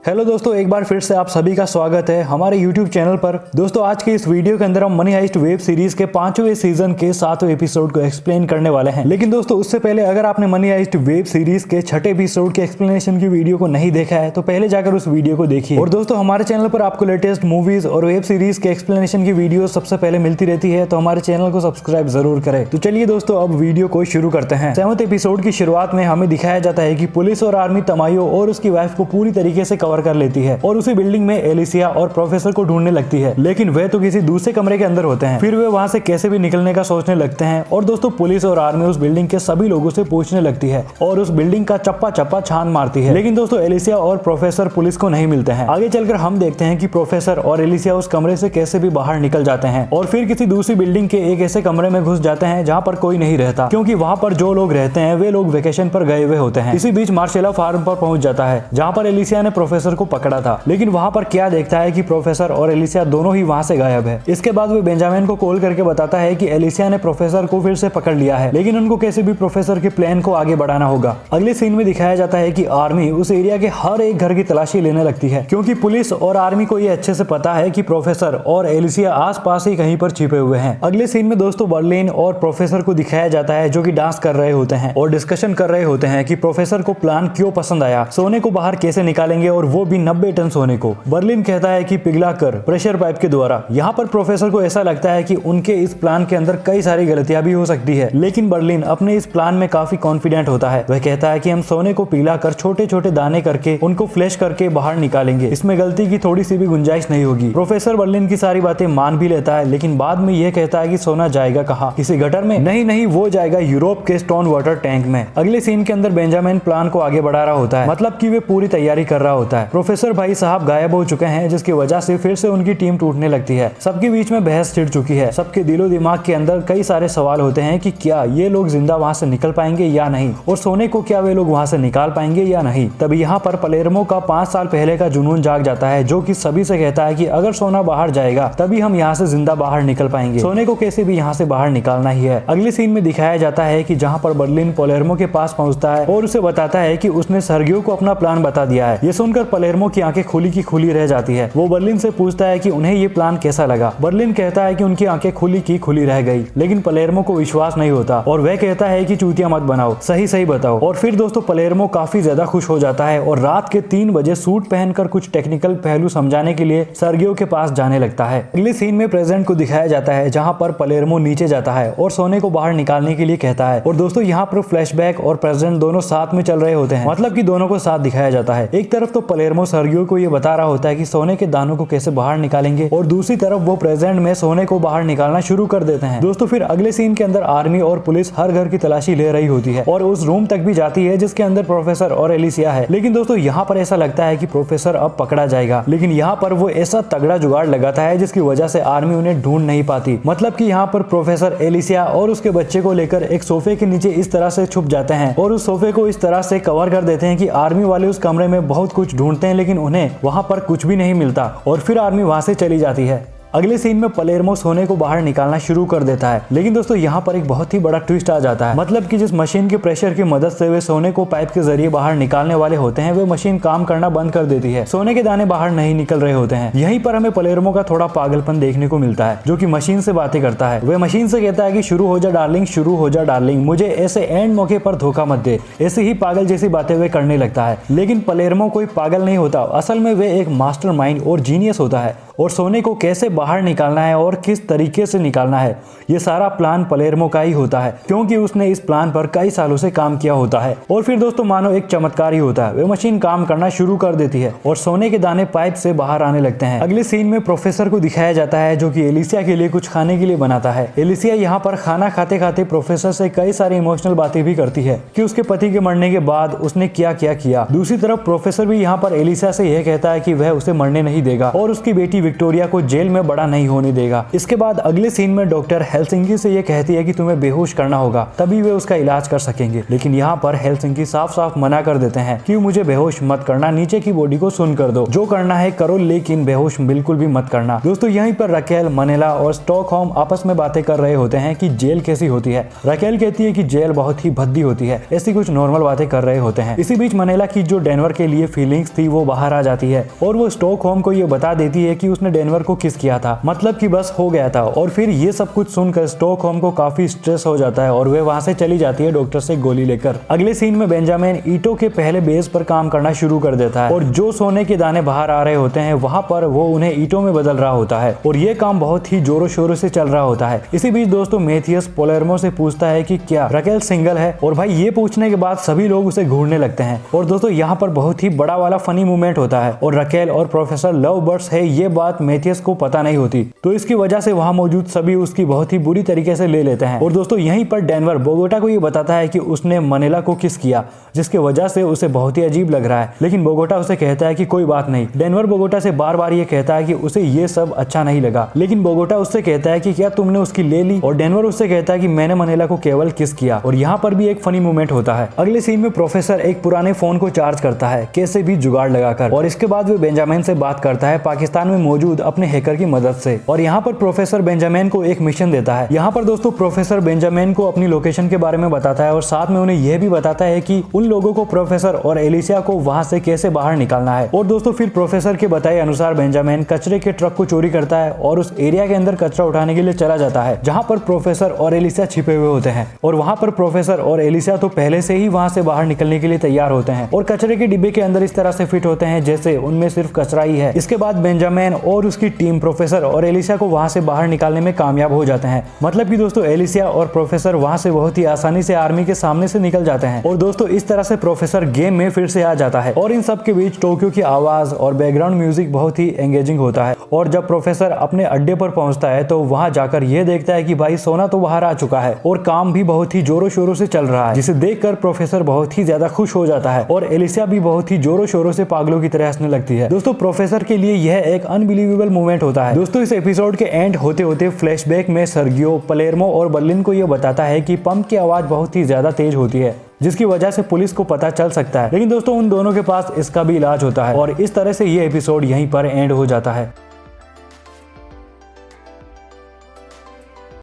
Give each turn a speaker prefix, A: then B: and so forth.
A: Hello दोस्तों, एक बार फिर से आप सभी का स्वागत है हमारे YouTube चैनल पर। दोस्तों आज के इस वीडियो के अंदर हम मनी हाइस्ट वेब सीरीज के 5वें सीजन के 7वें एपिसोड को एक्सप्लेन करने वाले हैं। लेकिन दोस्तों उससे पहले अगर आपने मनी हाइस्ट वेब सीरीज के 6ठे एपिसोड के एक्सप्लेनेशन की वीडियो को नहीं देखा है तो पहले जाकर उस वीडियो को देखिए। और दोस्तों हमारे चैनल पर आपको लेटेस्ट मूवीज और वेब सीरीज के एक्सप्लेनेशन की वीडियो सबसे पहले मिलती रहती है, तो हमारे चैनल को सब्सक्राइब जरूर करें। तो चलिए दोस्तों अब वीडियो को शुरू करते हैं। 7वें एपिसोड की शुरुआत में हमें दिखाया जाता है कि पुलिस और आर्मी तमायो और उसकी वाइफ को पूरी तरीके से कवर कर लेती है और उसी बिल्डिंग में एलिसिया और प्रोफेसर को ढूंढने लगती है। लेकिन वे तो किसी दूसरे कमरे के अंदर होते हैं। फिर वे वहां से कैसे भी निकलने का सोचने लगते हैं और दोस्तों पुलिस और आर्मी उस बिल्डिंग के सभी लोगों से पूछने लगती है और उस बिल्डिंग का चप्पा चप्पा छान मारती है। लेकिन दोस्तों एलिसिया और प्रोफेसर पुलिस को नहीं मिलते हैं। आगे चलकर हम देखते हैं कि प्रोफेसर और एलिसिया उस कमरे से कैसे भी बाहर निकल जाते हैं और फिर किसी दूसरी बिल्डिंग के एक ऐसे कमरे में घुस जाते हैं जहाँ पर कोई नहीं रहता, क्योंकि वहाँ पर जो लोग रहते हैं वे लोग वेकेशन पर गए हुए होते हैं। इसी बीच मार्शेला फार्म पर पहुंच जाता है जहाँ पर एलिसिया ने प्रोफेसर को पकड़ा था। लेकिन वहाँ पर क्या देखता है कि प्रोफेसर और एलिसिया दोनों ही वहां से गायब है। इसके बाद वो बेंजामिन को कॉल करके बताता है कि एलिसिया ने प्रोफेसर को फिर से पकड़ लिया है, लेकिन उनको कैसे भी प्रोफेसर के प्लान को आगे बढ़ाना होगा। अगले सीन में दिखाया जाता है कि आर्मी उस एरिया के हर एक घर की तलाशी लेने लगती है, क्योंकि पुलिस और आर्मी को ये अच्छे से पता है कि प्रोफेसर और एलिसिया आसपास ही कहीं पर छिपे हुए हैं। अगले सीन में दोस्तों बर्लिन और प्रोफेसर को दिखाया जाता है जो कि डांस कर रहे होते हैं और डिस्कशन कर रहे होते हैं कि प्रोफेसर को प्लान क्यों पसंद आया, सोने को बाहर कैसे निकालेंगे और वो भी 90 टन सोने को। बर्लिन कहता है कि पिघलाकर प्रेशर पाइप के द्वारा। यहाँ पर प्रोफेसर को ऐसा लगता है कि उनके इस प्लान के अंदर कई सारी गलतियां भी हो सकती है, लेकिन बर्लिन अपने इस प्लान में काफी कॉन्फिडेंट होता है। वह कहता है कि हम सोने को पिघलाकर छोटे छोटे दाने करके उनको फ्लैश करके बाहर निकालेंगे, इसमें गलती की थोड़ी सी भी गुंजाइश नहीं होगी। प्रोफेसर बर्लिन की सारी बातें मान भी लेता है, लेकिन बाद में यह कहता है कि सोना जाएगा कहाँ, किसी गटर में? नहीं, वो जाएगा यूरोप के स्टोन वाटर टैंक में। अगले सीन के अंदर बेंजामिन प्लान को आगे बढ़ा रहा होता है, मतलब कि वे पूरी तैयारी कर रहा होता है। प्रोफेसर भाई साहब गायब हो चुके हैं, जिसकी वजह से फिर से उनकी टीम टूटने लगती है। सबके बीच में बहस छिड़ चुकी है। सबके दिलो दिमाग के अंदर कई सारे सवाल होते हैं कि क्या ये लोग जिंदा वहां से निकल पाएंगे या नहीं, और सोने को क्या वे लोग वहां से निकाल पाएंगे या नहीं। तभी यहाँ पर पलेर्मो का 5 साल पहले का जुनून जाग जाता है, जो कि सभी से कहता है कि अगर सोना बाहर जाएगा तभी हम यहाँ से जिंदा बाहर निकल पाएंगे, सोने को कैसे भी यहाँ से बाहर निकालना ही है। अगले सीन में दिखाया जाता है कि जहाँ पर बर्लिन पलेर्मो के पास पहुंचता है और उसे बताता है कि उसने सर्गियो को अपना प्लान बता दिया है। ये सुनकर पलेर्मो की आंखें खुली की खुली रह जाती है। वो बर्लिन से पूछता है कि उन्हें ये प्लान कैसा लगा। बर्लिन कहता है कि उनकी आंखें खुली की खुली रह गई, लेकिन पलेर्मो को विश्वास नहीं होता और वह कहता है कि चूतिया मत बनाओ, सही सही बताओ। और फिर दोस्तों पलेर्मो काफी ज्यादा खुश हो जाता है और रात के 3 बजे सूट पहनकर कुछ टेक्निकल पहलू समझाने के लिए सर्गियो के पास जाने लगता है। अगले सीन में प्रेजेंट को दिखाया जाता है जहां पर पलेर्मो नीचे जाता है और सोने को बाहर निकालने के लिए कहता है। और दोस्तों यहाँ पर फ्लैशबैक और प्रेजेंट दोनों साथ में चल रहे होते हैं, मतलब कि दोनों को साथ दिखाया जाता है। एक तरफ तो पलेर्मो सर्गियो को ये बता रहा होता है कि सोने के दानों को कैसे बाहर निकालेंगे, और दूसरी तरफ वो प्रेजेंट में सोने को बाहर निकालना शुरू कर देते हैं। दोस्तों फिर अगले सीन के अंदर आर्मी और पुलिस हर घर की तलाशी ले रही होती है और उस रूम तक भी जाती है जिसके अंदर प्रोफेसर और एलिसिया है। लेकिन दोस्तों यहाँ पर ऐसा लगता है कि प्रोफेसर अब पकड़ा जाएगा, लेकिन यहाँ पर वो ऐसा तगड़ा जुगाड़ लगाता है जिसकी वजह से आर्मी उन्हें ढूंढ नहीं पाती। मतलब कि यहाँ पर प्रोफेसर एलिसिया और उसके बच्चे को लेकर एक सोफे के नीचे इस तरह से छुप जाते हैं और उस सोफे को इस तरह से कवर कर देते हैं कि आर्मी वाले उस कमरे में बहुत कुछ ढूंढते हैं, लेकिन उन्हें वहां पर कुछ भी नहीं मिलता और फिर आर्मी वहां से चली जाती है। अगले सीन में पलेर्मो सोने को बाहर निकालना शुरू कर देता है, लेकिन दोस्तों यहाँ पर एक बहुत ही बड़ा ट्विस्ट आ जाता है। मतलब कि जिस मशीन के प्रेशर की मदद से वे सोने को पाइप के जरिए बाहर निकालने वाले होते हैं, वे मशीन काम करना बंद कर देती है। सोने के दाने बाहर नहीं निकल रहे होते हैं। यहीं पर हमें पलेर्मो का थोड़ा पागलपन देखने को मिलता है, जो कि मशीन से बातें करता है। वह मशीन से कहता है कि शुरू हो जा डार्लिंग, शुरू हो जा डार्लिंग, मुझे ऐसे एंड मौके पर धोखा मत दे। ऐसे ही पागल जैसी बातें वे करने लगता है। लेकिन पलेर्मो कोई पागल नहीं होता, असल में वे एक मास्टरमाइंड और जीनियस होता है और सोने को कैसे बाहर निकालना है और किस तरीके से निकालना है, ये सारा प्लान पलेर्मो का ही होता है, क्योंकि उसने इस प्लान पर कई सालों से काम किया होता है। और फिर दोस्तों मानो एक चमत्कार ही होता है, वे मशीन काम करना शुरू कर देती है और सोने के दाने पाइप से बाहर आने लगते हैं। अगले सीन में प्रोफेसर को दिखाया जाता है जो कि एलिसिया के लिए कुछ खाने के लिए बनाता है। एलिसिया यहाँ पर खाना खाते खाते प्रोफेसर से कई सारी इमोशनल बातें भी करती है कि उसके पति के मरने के बाद उसने क्या क्या किया। दूसरी तरफ प्रोफेसर भी यहाँ पर एलिसिया से यह कहता है कि वह उसे मरने नहीं देगा और उसकी बेटी विक्टोरिया को जेल में बड़ा नहीं होने देगा। इसके बाद अगले सीन में डॉक्टर हेलसिंकी से ये कहती है कि तुम्हें बेहोश करना होगा, तभी वे उसका इलाज कर सकेंगे। लेकिन यहाँ पर हेलसिंकी साफ साफ मना कर देते हैं कि मुझे बेहोश मत करना, नीचे की बॉडी को सुन कर दो, जो करना है करो, लेकिन बेहोश बिल्कुल भी मत करना। दोस्तों यहीं पर रकेल, मनीला और स्टॉकहोम आपस में बातें कर रहे होते हैं कि जेल कैसी होती है। रकेल कहती है कि जेल बहुत ही भद्दी होती है, ऐसी कुछ नॉर्मल बातें कर रहे होते हैं। इसी बीच मनीला की जो डेनवर के लिए फीलिंग्स थी वो बाहर आ जाती है और वो स्टॉकहोम को ये बता देती है कि उसने डेनवर को किस किया था, मतलब कि बस हो गया था। और फिर ये सब कुछ सुनकर स्टॉकहोम को काफी स्ट्रेस हो जाता है और वे वहां से चली जाती है डॉक्टर से गोली लेकर। अगले सीन में बेंजामिन ईंटों के पहले बेस पर काम करना शुरू कर देता है और जो सोने के दाने बाहर आ रहे होते हैं वहां पर वो उन्हें ईंटों में बदल रहा होता है और ये काम बहुत ही जोरों शोरों से चल रहा होता है। इसी बीच दोस्तों मेथियस पालेर्मो से पूछता है कि क्या रकेल सिंगल है, और भाई ये पूछने के बाद सभी लोग उसे घूरने लगते हैं। और दोस्तों यहाँ पर बहुत ही बड़ा वाला फनी मोमेंट होता है और रकेल और प्रोफेसर लव बर्ड्स है ये बात मेथियस को पता नहीं होती, तो इसकी वजह से वहां मौजूद सभी उसकी बहुत ही बुरी तरीके से ले लेते हैं। और दोस्तों यहीं पर डेनवर बोगोटा को ये बताता है कि उसने मनीला को किस किया, जिसकी वजह से उसे बहुत ही अजीब लग रहा है। लेकिन बोगोटा उसे कहता है कि कोई बात नहीं। डेनवर बोगोटा से बार बार ये कहता है कि उसे ये सब अच्छा नहीं लगा, लेकिन बोगोटा उससे कहता है कि क्या तुमने उसकी ले ली, और डेनवर उससे कहता है कि मैंने मनीला को केवल किस किया। और यहाँ पर भी एक फनी मोमेंट होता है। अगले सीन में प्रोफेसर एक पुराने फोन को चार्ज करता है कैसे भी जुगाड़ लगाकर, और इसके बाद वो बेंजामिन से बात करता है पाकिस्तान में मौजूद अपने हैकर की मदद से। और यहाँ पर प्रोफेसर बेंजामिन को एक मिशन देता है। यहाँ पर दोस्तों प्रोफेसर बेंजामिन को अपनी लोकेशन के बारे में बताता है और साथ में उन्हें यह भी बताता है कि उन लोगों को प्रोफेसर और एलिसिया को वहां से कैसे बाहर निकालना है। और दोस्तों फिर प्रोफेसर के बताए अनुसार बेंजामिन कचरे के ट्रक को चोरी करता है और उस एरिया के अंदर कचरा उठाने के लिए चला जाता है जहां पर प्रोफेसर और एलिसिया छिपे हुए होते हैं। और वहां पर प्रोफेसर और एलिसिया तो पहले से ही वहां से बाहर निकलने के लिए तैयार होते हैं और कचरे के डिब्बे के अंदर इस तरह से फिट होते हैं जैसे उनमें सिर्फ कचरा ही है। इसके बाद बेंजामिन और उसकी टीम प्रोफेसर और एलिसिया को वहां से बाहर निकालने में कामयाब हो जाते हैं। मतलब कि दोस्तों एलिसिया और प्रोफेसर वहां से बहुत ही आसानी से आर्मी के सामने से निकल जाते हैं। और दोस्तों इस तरह से प्रोफेसर गेम में फिर से आ जाता है। और इन सब के बीच टोक्यो की आवाज और बैकग्राउंड म्यूजिक बहुत ही एंगेजिंग होता है। और जब प्रोफेसर अपने अड्डे पर पहुंचता है तो वहां जाकर यह देखता है कि भाई सोना तो बाहर आ चुका है और काम भी बहुत ही जोरों शोरों से चल रहा है, जिसे देखकर प्रोफेसर बहुत ही ज्यादा खुश हो जाता है और एलिसिया भी बहुत ही जोरों शोरों से पागलों की तरह हंसने लगती है। दोस्तों प्रोफेसर के लिए यह एक अनबिलीवेबल मोमेंट होता है। दोस्तों इस एपिसोड के एंड होते होते फ्लैशबैक में सर्गियो, पालेर्मो और बर्लिन को यह बताता है कि पंप की आवाज बहुत ही ज्यादा तेज होती है, जिसकी वजह से पुलिस को पता चल सकता है। लेकिन दोस्तों उन दोनों के पास इसका भी इलाज होता है। और इस तरह से ये एपिसोड यहीं पर एंड हो जाता है।